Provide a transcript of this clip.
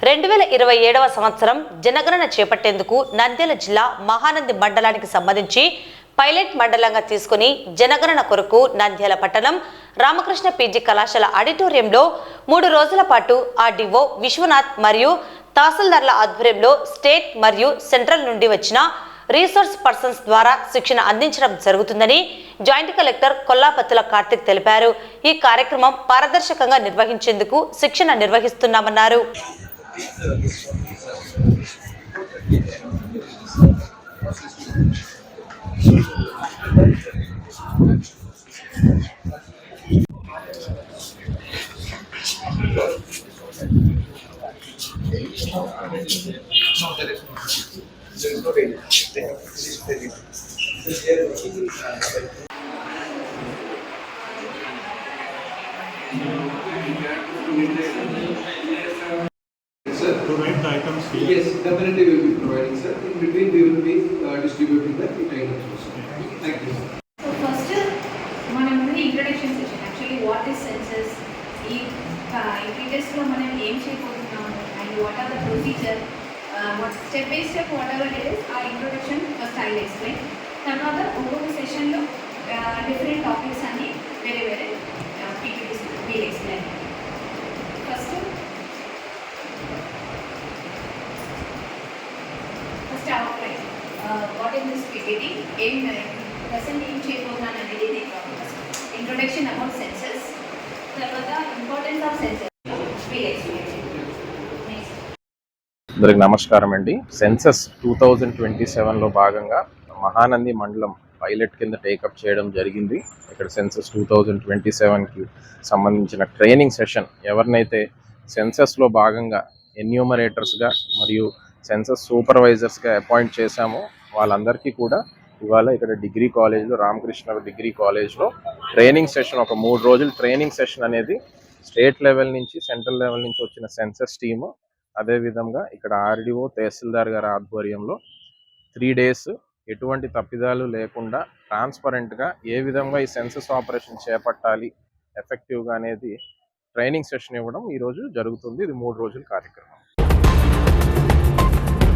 2027వ సంవత్సరం జనగణన చేపట్టేందుకు నంద్యాల జిల్లా మహానంది మండలానికి సంబంధించి పైలట్ మండలంగా తీసుకుని జనగణన కొరకు నంద్యాల పట్టణం రామకృష్ణ పీజీ కళాశాల ఆడిటోరియంలో 3 రోజుల పాటు ఆర్డీఓ విశ్వనాథ్ మరియు తహసీల్దార్ల ఆధ్వర్యంలో స్టేట్ మరియు సెంట్రల్ నుండి వచ్చిన రీసోర్స్ పర్సన్స్ ద్వారా శిక్షణ అందించడం జరుగుతుందని జాయింట్ కలెక్టర్ కొల్లాపత్తుల కార్తిక్ తెలిపారు. ఈ కార్యక్రమం పారదర్శకంగా నిర్వహించేందుకు శిక్షణ నిర్వహిస్తున్నామన్నారు. Provide the items here. Yes, definitely we will be providing, sir. In between, we will be distributing the items also. Thank you. So first, మనం introduction session. Actually, what is census? ఈ test లో మనం ఏం చేయబోతున్నాము and what are the procedure? What step by step whatever it is, our introduction first I will explain. తర్వాత ఒక్కొక్క session లో different topics అన్ని వేరే PPTs will explain. First outline. What is this PPT? Present ఏం చేయబోతున్నాను అనేది introduction about census, తర్వాత importance of census will explain. అందరికి నమస్కారం అండి. సెన్సస్ 2027లో భాగంగా మహానంది మండలం పైలట్ కింద టేకప్ చేయడం జరిగింది. ఇక్కడ సెన్సస్ 2027కి సంబంధించిన ట్రైనింగ్ సెషన్ ఎవరినైతే సెన్సస్లో భాగంగా ఎన్యూమరేటర్స్గా మరియు సెన్సస్ సూపర్వైజర్స్గా అపాయింట్ చేశామో వాళ్ళందరికీ కూడా ఇవాళ ఇక్కడ డిగ్రీ కాలేజ్లో రామకృష్ణ డిగ్రీ కాలేజ్లో ట్రైనింగ్ సెషన్, ఒక 3 రోజుల ట్రైనింగ్ సెషన్ అనేది స్టేట్ లెవెల్ నుంచి సెంట్రల్ లెవెల్ నుంచి వచ్చిన సెన్సస్ టీము, అదేవిధంగా ఇక్కడ ఆర్డీఓ తహసీల్దార్ గారి ఆధ్వర్యంలో 3 డేస్ ఎటువంటి తప్పిదాలు లేకుండా ట్రాన్స్పరెంట్గా ఏ విధంగా ఈ సెన్సస్ ఆపరేషన్ చేపట్టాలి ఎఫెక్టివ్గా అనేది ట్రైనింగ్ సెషన్ ఇవ్వడం ఈరోజు జరుగుతుంది. ఇది 3 రోజుల కార్యక్రమం.